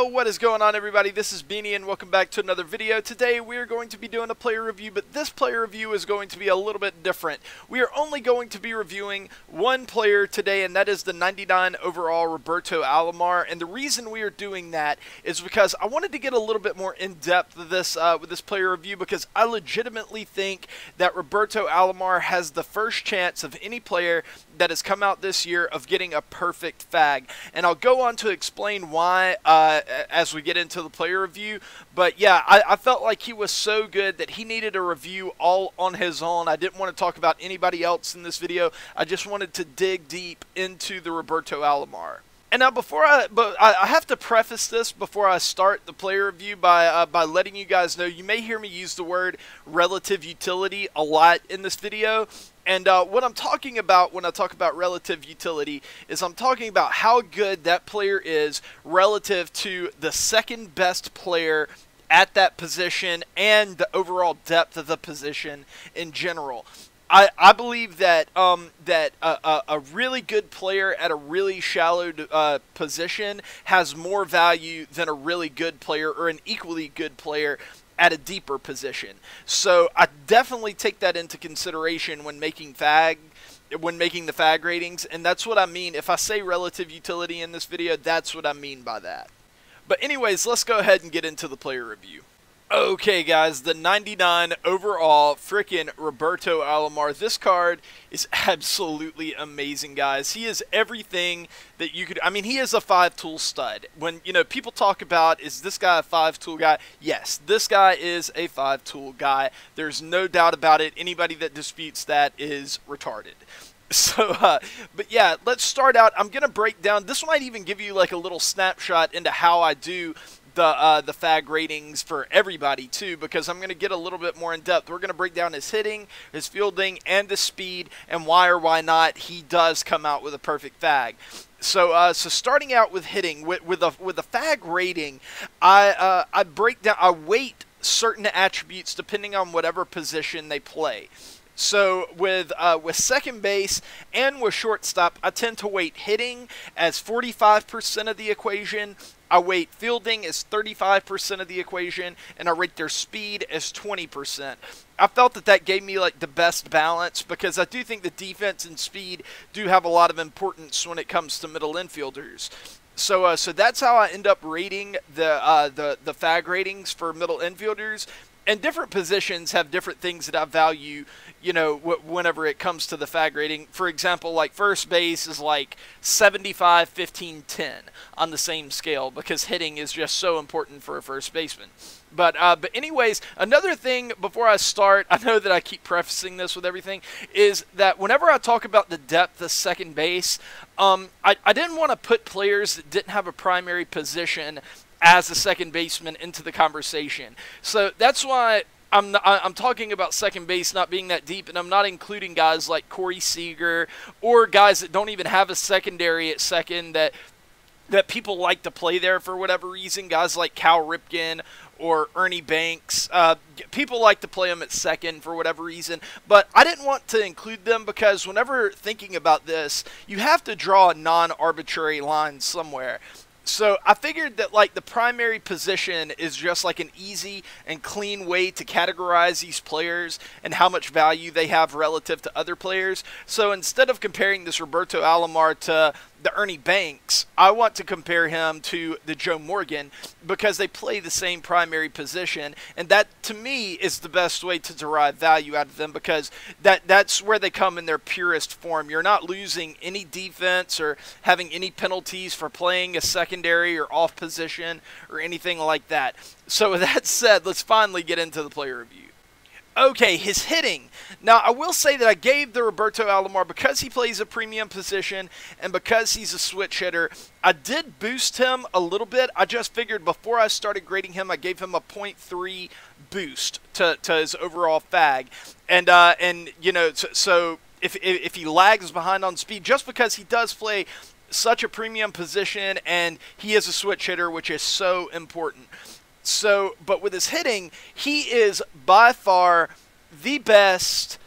Yo, what is going on, everybody? This is Beanie and welcome back to another video. Today we are going to be doing a player review, but this player review is going to be a little bit different. We are only going to be reviewing one player today, and that is the 99 overall Roberto Alomar. And the reason we are doing that is because I wanted to get a little bit more in depth with this player review, because I legitimately think that Roberto Alomar has the first chance of any player that has come out this year of getting a perfect fag. And I'll go on to explain why as we get into the player review. But yeah, I felt like he was so good that he needed a review all on his own. I didn't want to talk about anybody else in this video. I just wanted to dig deep into the Roberto Alomar. And now, I have to preface this before I start the player review by letting you guys know, you may hear me use the word relative utility a lot in this video. And what I'm talking about when I talk about relative utility is I'm talking about how good that player is relative to the second best player at that position and the overall depth of the position in general. I believe that a really good player at a really shallow position has more value than a really good player or an equally good player at a deeper position. So I definitely take that into consideration when making the fag ratings, and that's what I mean. If I say relative utility in this video, that's what I mean by that. But anyways, let's go ahead and get into the player review. Okay, guys, the 99 overall freaking Roberto Alomar. This card is absolutely amazing, guys. He is everything that you could. I mean, he is a 5-tool stud. When, you know, people talk about, is this guy a 5-tool guy? Yes, this guy is a 5-tool guy. There's no doubt about it. Anybody that disputes that is retarded. So, but yeah, let's start out. I'm going to break down. This might even give you like a little snapshot into how I do the fag ratings for everybody too, because I'm going to get a little bit more in depth. We're going to break down his hitting, his fielding, and his speed, and why or why not he does come out with a perfect fag. So, starting out with hitting, with a fag rating, I weight certain attributes depending on whatever position they play. So with second base and with shortstop, I tend to weight hitting as 45% of the equation. I weight fielding as 35% of the equation, and I rate their speed as 20%. I felt that gave me like the best balance, because I do think the defense and speed do have a lot of importance when it comes to middle infielders. So that's how I end up rating the fag ratings for middle infielders. And different positions have different things that I value, you know, whenever it comes to the fag rating. For example, like first base is like 75, 15, 10 on the same scale, because hitting is just so important for a first baseman. But anyways, another thing before I start, I know that I keep prefacing this with everything, is that whenever I talk about the depth of second base, I didn't want to put players that didn't have a primary position as a second baseman into the conversation. So that's why I'm talking about second base not being that deep, and I'm not including guys like Corey Seager or guys that don't even have a secondary at second that people like to play there for whatever reason. Guys like Cal Ripken or Ernie Banks, people like to play them at second for whatever reason. But I didn't want to include them, because whenever thinking about this, you have to draw a non-arbitrary line somewhere. So I figured that like the primary position is just like an easy and clean way to categorize these players and how much value they have relative to other players. So instead of comparing this Roberto Alomar to the Ernie Banks, I want to compare him to the Joe Morgan, because they play the same primary position, and that to me is the best way to derive value out of them, because that's where they come in their purest form. You're not losing any defense or having any penalties for playing a secondary or off position or anything like that. So with that said, let's finally get into the player review. Okay, his hitting. Now, I will say that I gave the Roberto Alomar, because he plays a premium position and because he's a switch hitter, I did boost him a little bit. I just figured before I started grading him, I gave him a 0.3 boost to his overall fag. And you know, so if he lags behind on speed, just because he does play such a premium position and he is a switch hitter, which is so important. So, but with his hitting, he is by far the best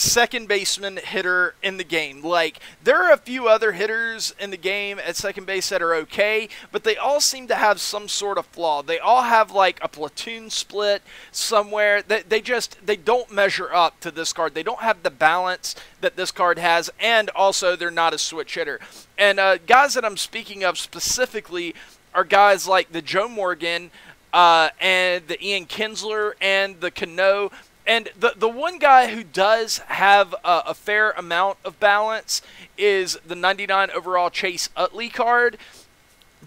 second baseman hitter in the game. Like, there are a few other hitters in the game at second base that are okay, but they all seem to have some sort of flaw. They all have like a platoon split somewhere. They don't measure up to this card. They don't have the balance that this card has, and also they're not a switch hitter. And guys that I'm speaking of specifically are guys like the Joe Morgan and the Ian Kinsler and the Cano. And the one guy who does have a fair amount of balance is the 99 overall Chase Utley card.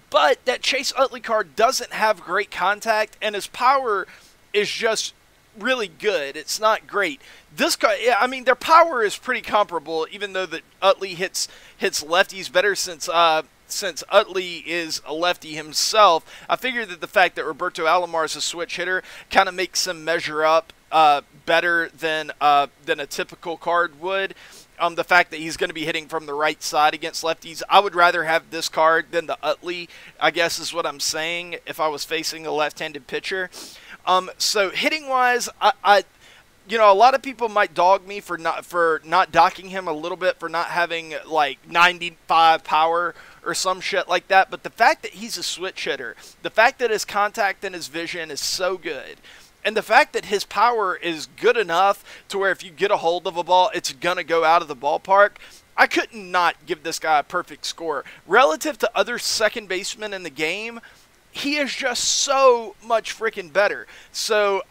But that Chase Utley card doesn't have great contact, and his power is just really good. It's not great. This guy, yeah, I mean, their power is pretty comparable, even though that Utley hits lefties better since Utley is a lefty himself. I figure that the fact that Roberto Alomar is a switch hitter kind of makes him measure up better than a typical card would. The fact that he's going to be hitting from the right side against lefties, I would rather have this card than the Utley, I guess is what I'm saying, if I was facing a left-handed pitcher. So hitting-wise, you know, a lot of people might dog me for not docking him a little bit, for not having like 95 power or some shit like that. But the fact that he's a switch hitter, the fact that his contact and his vision is so good, and the fact that his power is good enough to where if you get a hold of a ball, it's going to go out of the ballpark, I couldn't not give this guy a perfect score. Relative to other second basemen in the game, he is just so much freaking better. So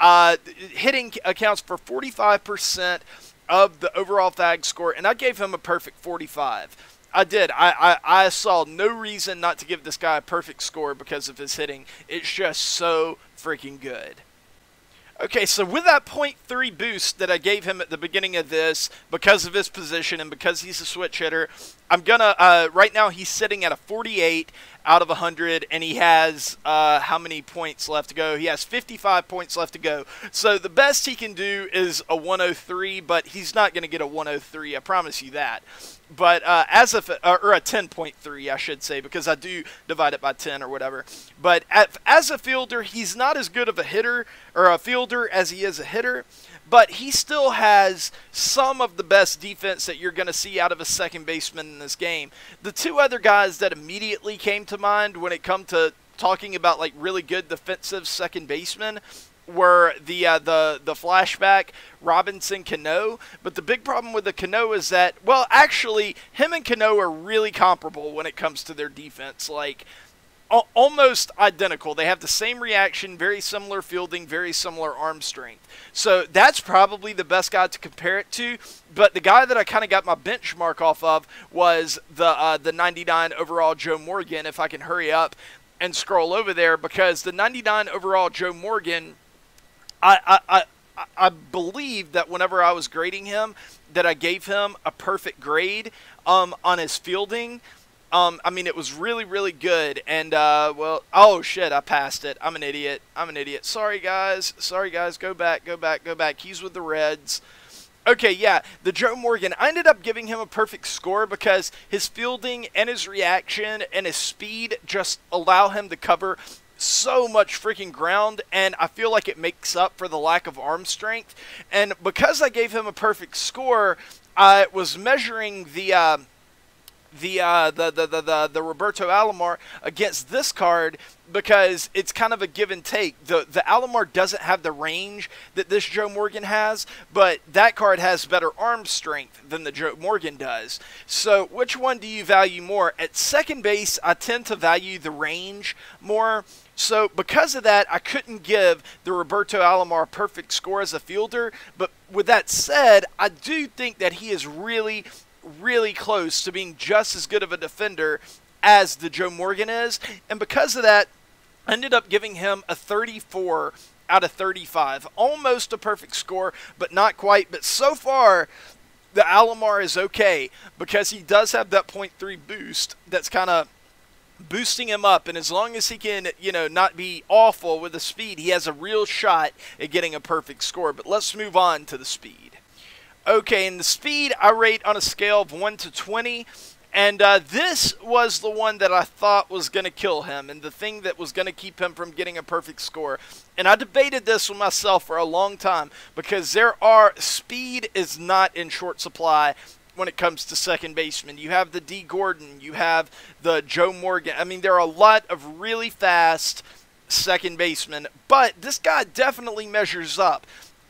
hitting accounts for 45% of the overall FAG score, and I gave him a perfect 45. I did. I saw no reason not to give this guy a perfect score because of his hitting. It's just so freaking good. Okay, so with that 0.3 boost that I gave him at the beginning of this, because of his position and because he's a switch hitter, I'm gonna, right now he's sitting at a 48 out of 100, and he has, how many points left to go? He has 55 points left to go. So the best he can do is a 103, but he's not gonna get a 103, I promise you that. But as a 10.3, I should say, because I do divide it by 10 or whatever. But as a fielder, he's not as good of a hitter or a fielder as he is a hitter, but he still has some of the best defense that you're going to see out of a second baseman in this game. The two other guys that immediately came to mind when it comes to talking about like really good defensive second basemen were the flashback Robinson Cano. But the big problem with the Cano is that, well, actually, him and Cano are really comparable when it comes to their defense. Like, almost identical. They have the same reaction, very similar fielding, very similar arm strength. So that's probably the best guy to compare it to. But the guy that I kind of got my benchmark off of was the 99 overall Joe Morgan, if I can hurry up and scroll over there, because the 99 overall Joe Morgan, I believe that whenever I was grading him, that I gave him a perfect grade on his fielding. I mean, it was really, really good. And, well, oh, shit, I passed it. I'm an idiot. I'm an idiot. Sorry, guys. Sorry, guys. Go back, go back, go back. He's with the Reds. Okay, yeah, the Joe Morgan, I ended up giving him a perfect score because his fielding and his reaction and his speed just allow him to cover so much freaking ground, and I feel like it makes up for the lack of arm strength. And because I gave him a perfect score, I was measuring the Roberto Alomar against this card because it's kind of a give and take. The Alomar doesn't have the range that this Joe Morgan has, but that card has better arm strength than the Joe Morgan does. So which one do you value more? At second base, I tend to value the range more. So because of that, I couldn't give the Roberto Alomar a perfect score as a fielder. But with that said, I do think that he is really close to being just as good of a defender as the Joe Morgan is. And because of that, I ended up giving him a 34 out of 35. Almost a perfect score, but not quite. But so far, the Alomar is okay because he does have that 0.3 boost that's kind of boosting him up, and as long as he can, you know, not be awful with the speed, he has a real shot at getting a perfect score. But let's move on to the speed. Okay, and the speed I rate on a scale of 1 to 20, And this was the one that I thought was going to kill him and the thing that was going to keep him from getting a perfect score. And I debated this with myself for a long time because speed is not in short supply when it comes to second baseman. You have the D. Gordon, you have the Joe Morgan. I mean, there are a lot of really fast second basemen, but this guy definitely measures up.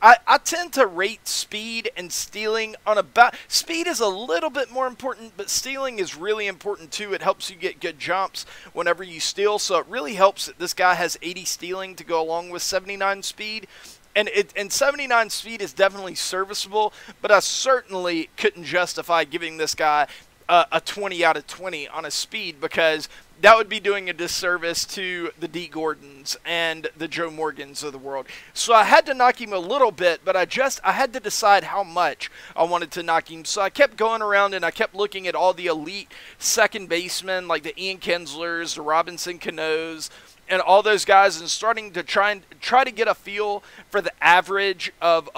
I tend to rate speed and stealing on speed is a little bit more important, but stealing is really important too. It helps you get good jumps whenever you steal, so it really helps that this guy has 80 stealing to go along with 79 speed. And 79 speed is definitely serviceable, but I certainly couldn't justify giving this guy a 20 out of 20 on a speed because that would be doing a disservice to the D. Gordons and the Joe Morgans of the world. So I had to knock him a little bit, but I had to decide how much I wanted to knock him. So I kept going around and I kept looking at all the elite second basemen like the Ian Kinslers, the Robinson Canoes, and all those guys, and starting to try to get a feel for the average of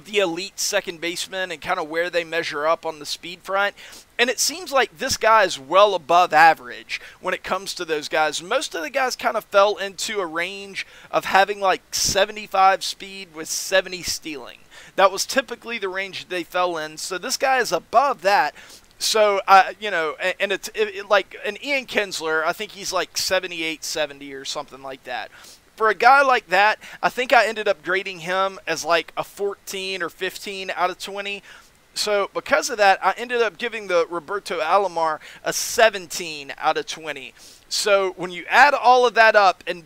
the elite second baseman and kind of where they measure up on the speed front. And it seems like this guy is well above average when it comes to those guys. Most of the guys kind of fell into a range of having like 75 speed with 70 stealing. That was typically the range they fell in. So this guy is above that. So, you know, and it's like an Ian Kinsler, I think he's like 78, 70 or something like that. For a guy like that, I think I ended up grading him as like a 14 or 15 out of 20. So because of that, I ended up giving the Roberto Alomar a 17 out of 20. So when you add all of that up and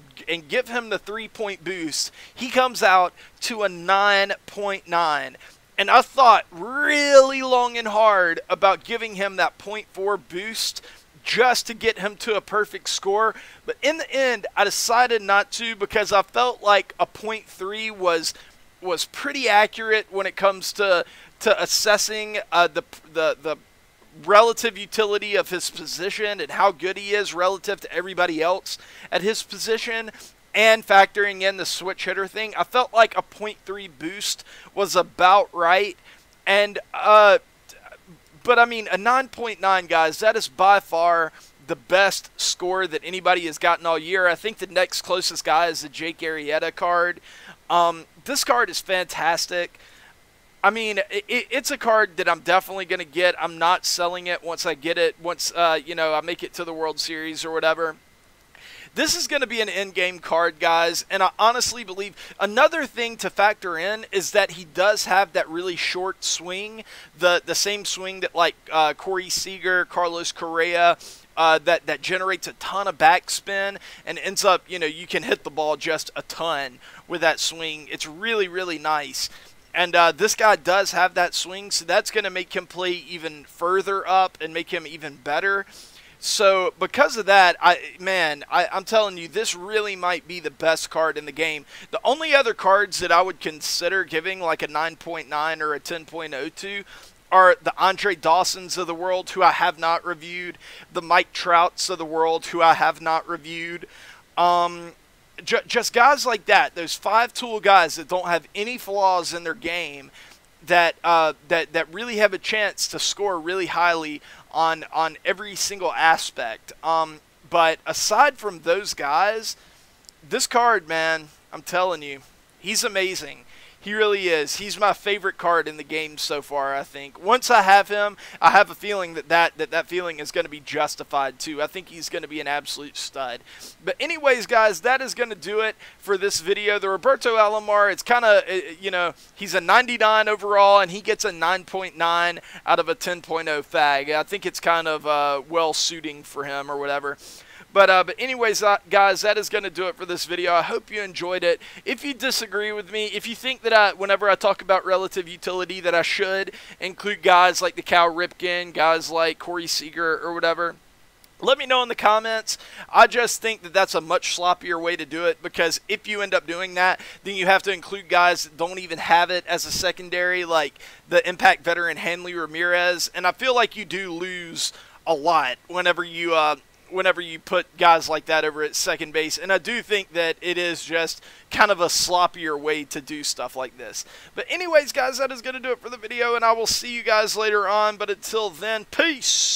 give him the 3-point boost, he comes out to a 9.9. And I thought really long and hard about giving him that 0.4 boost just to get him to a perfect score. But in the end, I decided not to because I felt like a 0.3 was pretty accurate when it comes to assessing the relative utility of his position and how good he is relative to everybody else at his position, and factoring in the switch hitter thing. I felt like a 0.3 boost was about right. And but I mean, a 9.9, guys, that is by far the best score that anybody has gotten all year. I think the next closest guy is the Jake Arrieta card. This card is fantastic. I mean, it's a card that I'm definitely going to get. I'm not selling it once I get it, once, you know, I make it to the World Series or whatever. This is going to be an in-game card, guys, and I honestly believe another thing to factor in is that he does have that really short swing, the same swing that like Corey Seager, Carlos Correa, that generates a ton of backspin and ends up, you know, you can hit the ball just a ton with that swing. It's really, really nice. And this guy does have that swing, so that's going to make him play even further up and make him even better. So because of that, I'm telling you, this really might be the best card in the game. The only other cards that I would consider giving like a 9.9 or a 10.0 to are the Andre Dawsons of the world, who I have not reviewed, the Mike Trouts of the world, who I have not reviewed. Just guys like that, those 5-tool guys that don't have any flaws in their game, that really have a chance to score really highly on every single aspect. But aside from those guys, this card, man, I'm telling you, he's amazing. He really is. He's my favorite card in the game so far, I think. Once I have him, I have a feeling that feeling is going to be justified too. I think he's going to be an absolute stud. But anyways, guys, that is going to do it for this video. The Roberto Alomar, it's kind of, you know, he's a 99 overall, and he gets a 9.9 out of a 10.0 fag. I think it's kind of well-suiting for him or whatever. But anyways, guys, that is going to do it for this video. I hope you enjoyed it. If you disagree with me, if you think that whenever I talk about relative utility that I should include guys like the Cal Ripken, guys like Corey Seager or whatever, let me know in the comments. I just think that that's a much sloppier way to do it, because if you end up doing that, then you have to include guys that don't even have it as a secondary, like the Impact veteran Hanley Ramirez. And I feel like you do lose a lot whenever you put guys like that over at second base. And I do think that it is just kind of a sloppier way to do stuff like this. But anyways, guys, that is going to do it for the video, and I will see you guys later on. But until then, peace!